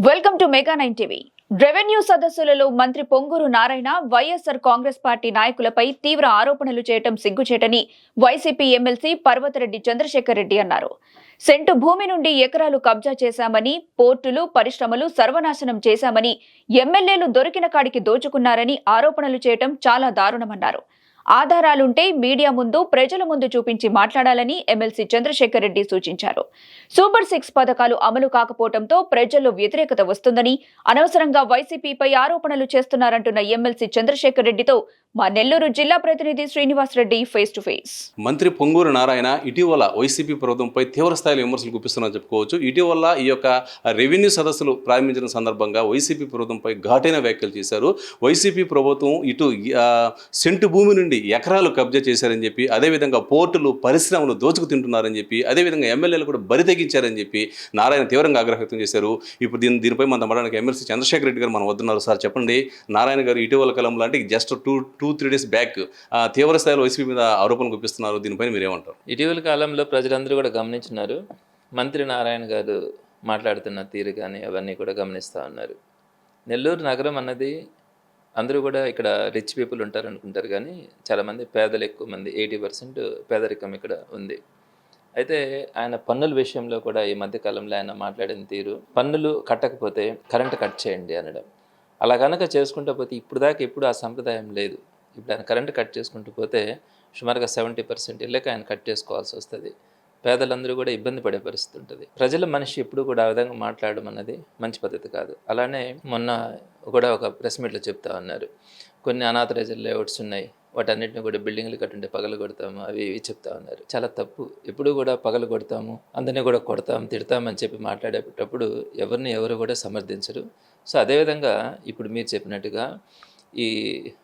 Welcome to mega 9 TV. Revenue సదస్సులలో మంత్రి పొంగూరు నారాయణ వైఎస్ఆర్ కాంగ్రెస్ పార్టీ నాయకులపై తీవ్ర ఆరోపణలు చేయటం సిగ్గుచేటని వైసీపీ ఎమ్మెల్సీ పర్వతరెడ్డి చంద్రశేఖర్ రెడ్డి అన్నారు. సెంటు భూమి నుండి ఎకరాలు కబ్జా చేశామని, పోర్టులు, పరిశ్రమలు సర్వనాశనం చేశామని, ఎమ్మెల్యేలు దొరికిన కాడికి దోచుకున్నారని ఆరోపణలు చేయటం చాలా దారుణమన్నారు. ఆధారాలుంటే మీడియా ముందు, ప్రజల ముందు చూపించి మాట్లాడాలని ఎమ్మెల్సీ చంద్రశేఖర్ రెడ్డి సూచించారు. సూపర్ 6 పథకాలు అమలు కాకపోవడంతో ప్రజల్లో వ్యతిరేకత వస్తుందని, అనవసరంగా వైసీపీపై ఆరోపణలు చేస్తున్నారంటున్న ఎమ్మెల్సీ చంద్రశేఖర్ రెడ్డితో మా నెల్లూరు జిల్లా ప్రతినిధి Srinivas Reddy face to face. మంత్రి పొంగూరు నారాయణ ఇటీవల వైసీపీ ప్రభుత్వంపై తీవ్ర స్థాయిలో విమర్శలు గుప్పిస్తున్నారని చెప్పుకోవచ్చు. ఇటీవల ఈ యొక్క రెవెన్యూ సదస్సులు ప్రారంభించిన సందర్భంగా వైసీపీ ప్రభుత్వంపై ఘాటైన వ్యాఖ్యలు చేశారు. వైసీపీ ప్రభుత్వం ఇటు సెంటు భూమి నుండి ఎకరాలు కబ్జా చేశారని చెప్పి, అదేవిధంగా పోర్టులు, పరిశ్రమలు దోచుకు తింటున్నారని చెప్పి, అదేవిధంగా ఎమ్మెల్యేలు కూడా బరి తెగించారని చెప్పి నారాయణ తీవ్రంగా ఆగ్రహం వ్యక్తం చేశారు. ఇప్పుడు దీనిపై మన మరణానికి ఎమ్మెల్సీ చంద్రశేఖర్ రెడ్డి గారు మనం వద్దున్నారు. సార్ చెప్పండి, నారాయణ గారు ఇటీవల కాలంలో అంటే జస్ట్ 2-3 డేస్ బ్యాక్ తీవ్ర స్థాయిలో వైసీపీ మీద ఆరోపణలు గుప్పిస్తున్నారు. దీనిపైన మీరేమంటారు? ఇటీవల కాలంలో ప్రజలందరూ కూడా గమనించినారు. మంత్రి నారాయణ గారు మాట్లాడుతున్న తీరు కానీ అవన్నీ కూడా గమనిస్తూ ఉన్నారు. నెల్లూరు నగరం అన్నది అందరూ కూడా ఇక్కడ రిచ్ పీపుల్ ఉంటారు అనుకుంటారు, కానీ చాలామంది పేదలు, ఎక్కువ మంది 80% పేదరికం ఇక్కడ ఉంది. అయితే ఆయన పన్నుల విషయంలో కూడా ఈ మధ్య కాలంలో ఆయన మాట్లాడిన తీరు, పన్నులు కట్టకపోతే కరెంటు కట్ చేయండి అనడం. అలా కనుక చేసుకుంటూ పోతే ఇప్పుడు దాకా ఎప్పుడు ఆ సంప్రదాయం లేదు. ఇప్పుడు ఆయన కరెంటు కట్ చేసుకుంటూ పోతే సుమారుగా 70% ఇళ్ళకి ఆయన కట్ చేసుకోవాల్సి వస్తుంది. పేదలందరూ కూడా ఇబ్బంది పడే పరిస్థితి ఉంటుంది. ప్రజల మనిషి ఎప్పుడు కూడా ఆ విధంగా మాట్లాడడం అన్నది మంచి పద్ధతి కాదు. అలానే మొన్న కూడా ఒక ప్రెస్ మీట్లో చెప్తా ఉన్నారు, కొన్ని అనాథరైజ్డ్ లేఅవుట్స్ ఉన్నాయి, వాటన్నిటిని కూడా బిల్డింగ్లు కట్టుంటే పగలు కొడతాము, అవి ఇవి చెప్తా ఉన్నారు. చాలా తప్పు. ఎప్పుడు కూడా పగలు కొడతాము, అందరినీ కూడా కొడతాము, తిడతామని చెప్పి మాట్లాడేటప్పుడు ఎవరు కూడా సమర్థించరు. సో అదేవిధంగా ఇప్పుడు మీరు చెప్పినట్టుగా ఈ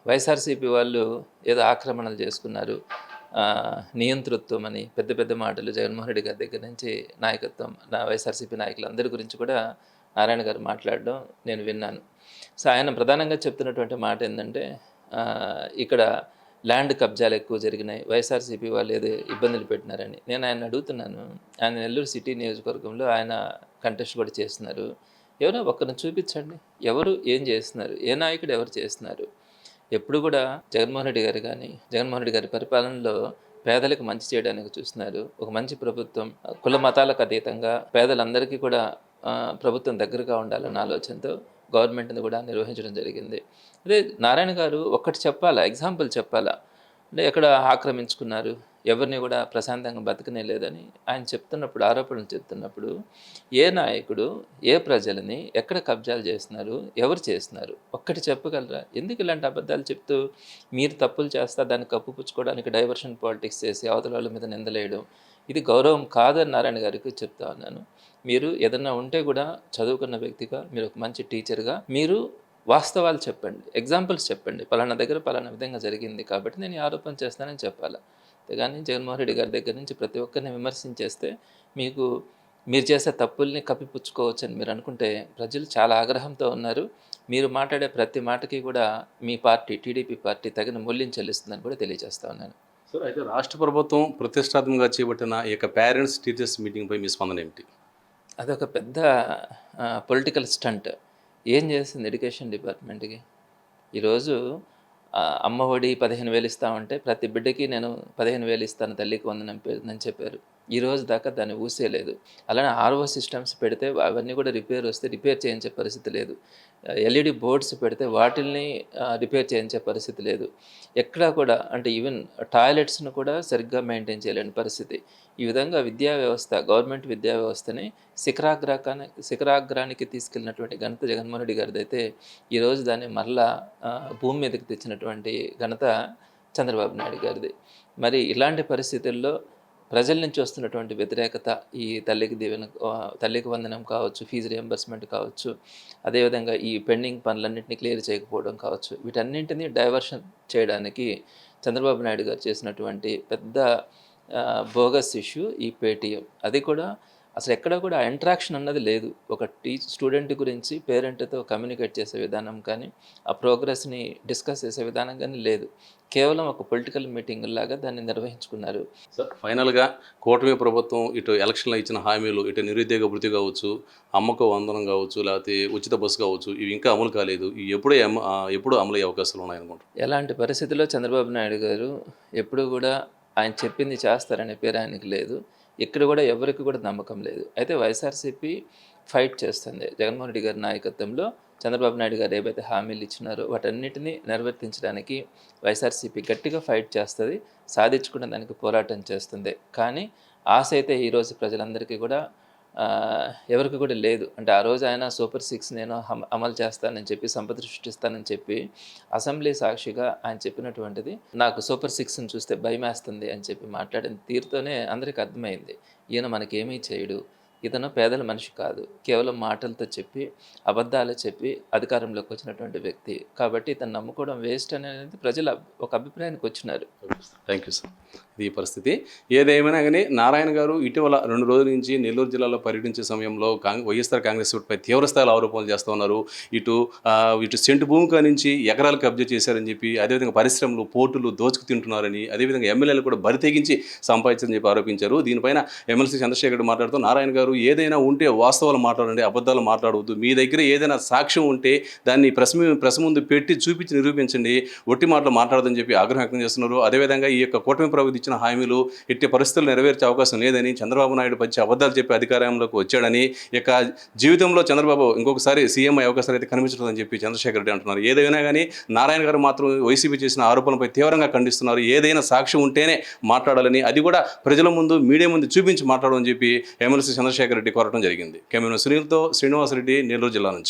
వైఎస్ఆర్సీపీ వాళ్ళు ఏదో ఆక్రమణలు చేసుకున్నారు, నియంతృత్వం అని పెద్ద పెద్ద మాటలు జగన్మోహన్ రెడ్డి గారి దగ్గర నుంచి నాయకత్వం, వైఎస్ఆర్సీపీ నాయకులందరి గురించి కూడా నారాయణ గారు మాట్లాడడం నేను విన్నాను. సో ఆయన ప్రధానంగా చెప్తున్నటువంటి మాట ఏంటంటే, ఇక్కడ ల్యాండ్ కబ్జాలు ఎక్కువ జరిగినాయి, వైఎస్ఆర్సీపీ వాళ్ళు ఏదో ఇబ్బందులు పెట్టినారని. నేను ఆయన అడుగుతున్నాను, ఆయన నెల్లూరు సిటీ నియోజకవర్గంలో ఆయన కంటెస్ట్ కూడా చేస్తున్నారు. ఎవరో ఒక్కరిని చూపించండి, ఎవరు ఏం చేస్తున్నారు, ఏ నాయకుడు ఎవరు చేస్తున్నారు. ఎప్పుడు కూడా జగన్మోహన్ రెడ్డి గారు కానీ, జగన్మోహన్ రెడ్డి గారి పరిపాలనలో పేదలకు మంచి చేయడానికి చూస్తున్నారు. ఒక మంచి ప్రభుత్వం, కుల మతాలకు అతీతంగా పేదలందరికీ కూడా ప్రభుత్వం దగ్గరగా ఉండాలన్న ఆలోచనతో గవర్నమెంట్ని కూడా నిర్వహించడం జరిగింది. అదే నారాయణ గారు ఒక్కటి చెప్పాలా, ఎగ్జాంపుల్ చెప్పాలా, అంటే ఎక్కడ ఆక్రమించుకున్నారు, ఎవరిని కూడా ప్రశాంతంగా బతకనే లేదని ఆయన చెప్తున్నప్పుడు, ఆరోపణలు చెప్తున్నప్పుడు ఏ నాయకుడు ఏ ప్రజలని ఎక్కడ కబ్జాలు చేస్తున్నారు, ఎవరు చేస్తున్నారు ఒక్కటి చెప్పగలరా? ఎందుకు ఇలాంటి అబద్ధాలు చెప్తూ మీరు తప్పులు చేస్తా దాన్ని కప్పుపుచ్చుకోవడానికి డైవర్షన్ పాలిటిక్స్ చేసి అవతల వాళ్ళ మీద నిందలేయడం, ఇది గౌరవం కాదని నారాయణ గారికి చెప్తా ఉన్నాను. మీరు ఏదన్నా ఉంటే కూడా చదువుకున్న వ్యక్తిగా, మీరు ఒక మంచి టీచర్గా మీరు వాస్తవాలు చెప్పండి, ఎగ్జాంపుల్స్ చెప్పండి, పలానా దగ్గర పలానా విధంగా జరిగింది కాబట్టి నేను ఈ ఆరోపణ చేస్తానని చెప్పాలి. కానీ జగన్మోహన్ రెడ్డి గారి దగ్గర నుంచి ప్రతి ఒక్కరిని విమర్శించేస్తే మీరు చేసే తప్పుల్ని కప్పిపుచ్చుకోవచ్చు అని మీరు అనుకుంటే ప్రజలు చాలా ఆగ్రహంతో ఉన్నారు. మీరు మాట్లాడే ప్రతి మాటకి కూడా మీ పార్టీ, టీడీపీ పార్టీ తగిన మూల్యం చెల్లిస్తుందని కూడా తెలియజేస్తా ఉన్నాను. సార్, అయితే రాష్ట్ర ప్రభుత్వం ప్రతిష్టాత్మకంగా చేపట్టిన ఈ యొక్క పేరెంట్స్ టీచర్స్ మీటింగ్పై మీ స్పందన ఏమిటి? అదొక పెద్ద పొలిటికల్ స్టంట్. ఏం చేస్తుంది ఎడ్యుకేషన్ డిపార్ట్మెంట్కి? ఈరోజు అమ్మఒడి 15,000 ఇస్తామంటే ప్రతి బిడ్డకి నేను 15,000 ఇస్తాను తల్లికి వందనం అని చెప్పారు. ఈ రోజు దాకా దాన్ని ఊసేయలేదు. అలానే ఆర్ఓ సిస్టమ్స్ పెడితే అవన్నీ కూడా రిపేర్ చేయించే పరిస్థితి లేదు. ఎల్ఈడి బోర్డ్స్ పెడితే వాటిల్ని రిపేర్ చేయించే పరిస్థితి లేదు. ఎక్కడా కూడా, అంటే ఈవెన్ టాయిలెట్స్ను కూడా సరిగ్గా మెయింటైన్ చేయలేని పరిస్థితి. ఈ విధంగా విద్యా వ్యవస్థ, గవర్నమెంట్ విద్యా వ్యవస్థని శిఖరాగ్రానికి తీసుకెళ్ళినటువంటి ఘనత జగన్మోహన్ రెడ్డి గారిది అయితే, ఈరోజు దాన్ని మరలా భూమి మీదకి తెచ్చినటువంటి ఘనత చంద్రబాబు నాయుడు గారిది. మరి ఇలాంటి పరిస్థితుల్లో ప్రజల నుంచి వస్తున్నటువంటి వ్యతిరేకత, ఈ తల్లికి వందనం కావచ్చు, ఫీజు రియంబర్స్మెంట్ కావచ్చు, అదేవిధంగా ఈ పెండింగ్ పనులన్నింటినీ క్లియర్ చేయకపోవడం కావచ్చు, వీటన్నింటినీ డైవర్షన్ చేయడానికి చంద్రబాబు నాయుడు గారు చేసినటువంటి పెద్ద బోగస్ ఇష్యూ ఈ పేటీఎం. అది కూడా అసలు ఎక్కడ కూడా ఇంటరాక్షన్ అన్నది లేదు. ఒక స్టూడెంట్ గురించి పేరెంట్తో కమ్యూనికేట్ చేసే విధానం కానీ, ఆ ప్రోగ్రెస్ని డిస్కస్ చేసే విధానం కానీ లేదు. కేవలం ఒక పొలిటికల్ మీటింగ్ లాగా దాన్ని నిర్వహించుకున్నారు. సార్ ఫైనల్గా కూటమి ప్రభుత్వం ఇటు ఎలక్షన్లో ఇచ్చిన హామీలు, ఇటు నిరుద్యోగ భృతి కావచ్చు, అమ్మకు వందనం కావచ్చు, లేకపోతే ఉచిత బస్సు కావచ్చు, ఇవి ఇంకా అమలు కాలేదు. ఇవి ఎప్పుడు అమలు అయ్యే అవకాశాలు ఉన్నాయనుకుంటారు? ఎలాంటి పరిస్థితుల్లో చంద్రబాబు నాయుడు గారు ఎప్పుడు కూడా ఆయన చెప్పింది చేస్తారనే పేరు ఆయనకి లేదు. ఇక్కడ కూడా ఎవరికి కూడా నమ్మకం లేదు. అయితే వైఎస్ఆర్సీపీ ఫైట్ చేస్తుంది. జగన్మోహన్ రెడ్డి గారి నాయకత్వంలో చంద్రబాబు నాయుడు గారు ఏవైతే హామీలు ఇచ్చినారో వాటన్నిటిని నెరవేర్తించడానికి వైఎస్ఆర్సీపీ గట్టిగా ఫైట్ చేస్తుంది, సాధించుకున్న దానికి పోరాటం చేస్తుంది. కానీ ఆశ అయితే ఈరోజు ప్రజలందరికీ కూడా ఎవరికి కూడా లేదు. అంటే ఆ రోజు ఆయన సూపర్ 6 నేను అమలు చేస్తానని చెప్పి, సంపద సృష్టిస్తానని చెప్పి అసెంబ్లీ సాక్షిగా ఆయన చెప్పినటువంటిది నాకు సూపర్ 6ని చూస్తే భయమేస్తుంది అని చెప్పి మాట్లాడిన తీరుతోనే అందరికీ అర్థమైంది, ఈయన మనకేమీ చేయడు, ఇతను పేదల మనిషి కాదు, కేవలం మాటలతో చెప్పి అబద్ధాలు చెప్పి అధికారంలోకి వచ్చినటువంటి వ్యక్తి. కాబట్టి ఇతను నమ్ముకోవడం వేస్ట్ అనేది ప్రజలు ఒక అభిప్రాయానికి వచ్చినారు. Thank you sir. ఇది పరిస్థితి. ఏదేమైనా కానీ నారాయణ గారు ఇటీవల 2 రోజుల నుంచి నెల్లూరు జిల్లాలో పర్యటించే సమయంలో వైఎస్ఆర్ కాంగ్రెస్ పై తీవ్రస్థాయిలో ఆరోపణలు చేస్తూ ఉన్నారు. ఇటు సెంటు భూమిక నుంచి ఎకరాలు కబ్జా చేశారని చెప్పి, అదేవిధంగా పరిశ్రమలు, పోర్టులు దోచుకు తింటున్నారని, అదేవిధంగా ఎమ్మెల్యేలు కూడా బరి తెగించి సంపాదించని చెప్పి ఆరోపించారు. దీనిపైన ఎమ్మెల్సీ చంద్రశేఖర్ మాట్లాడుతూ, నారాయణ గారు ఏదైనా ఉంటే వాస్తవాలు మాట్లాడండి, అబద్ధాలు మాట్లాడవద్దు, మీ దగ్గర ఏదైనా సాక్ష్యం ఉంటే దాన్ని ప్రెస్ ముందు పెట్టి చూపించి నిరూపించండి, ఒట్టి మాటలు మాట్లాడదని చెప్పి ఆగ్రహం వ్యక్తం చేస్తున్నారు. అదేవిధంగా ఈ యొక్క కూటమి ప్రభుత్వం ఇచ్చిన హామీలు ఎట్టి పరిస్థితులు నెరవేర్చే అవకాశం లేదని, చంద్రబాబు నాయుడు పచ్చి అబద్ధాలు చెప్పి అధికారంలోకి వచ్చాడని, ఇక జీవితంలో చంద్రబాబు ఇంకొకసారి సీఎం అయ్యే అవకాశాలు అయితే కనిపించలేదని చెప్పి చంద్రశేఖర్ రెడ్డి అంటున్నారు. ఏదైనా కానీ నారాయణ గారు మాత్రం వైసీపీ చేసిన ఆరోపణలపై తీవ్రంగా ఖండిస్తున్నారు. ఏదైనా సాక్ష్యం ఉంటేనే మాట్లాడాలని, అది కూడా ప్రజల ముందు, మీడియా ముందు చూపించి మాట్లాడమని చెప్పి ఎమ్మెల్సీ చంద్రశేఖర్ రెడ్డి కోరడం జరిగింది. కెమెరా సునీల్తో శ్రీనివాసరెడ్డి, నెల్లూరు జిల్లా నుంచి.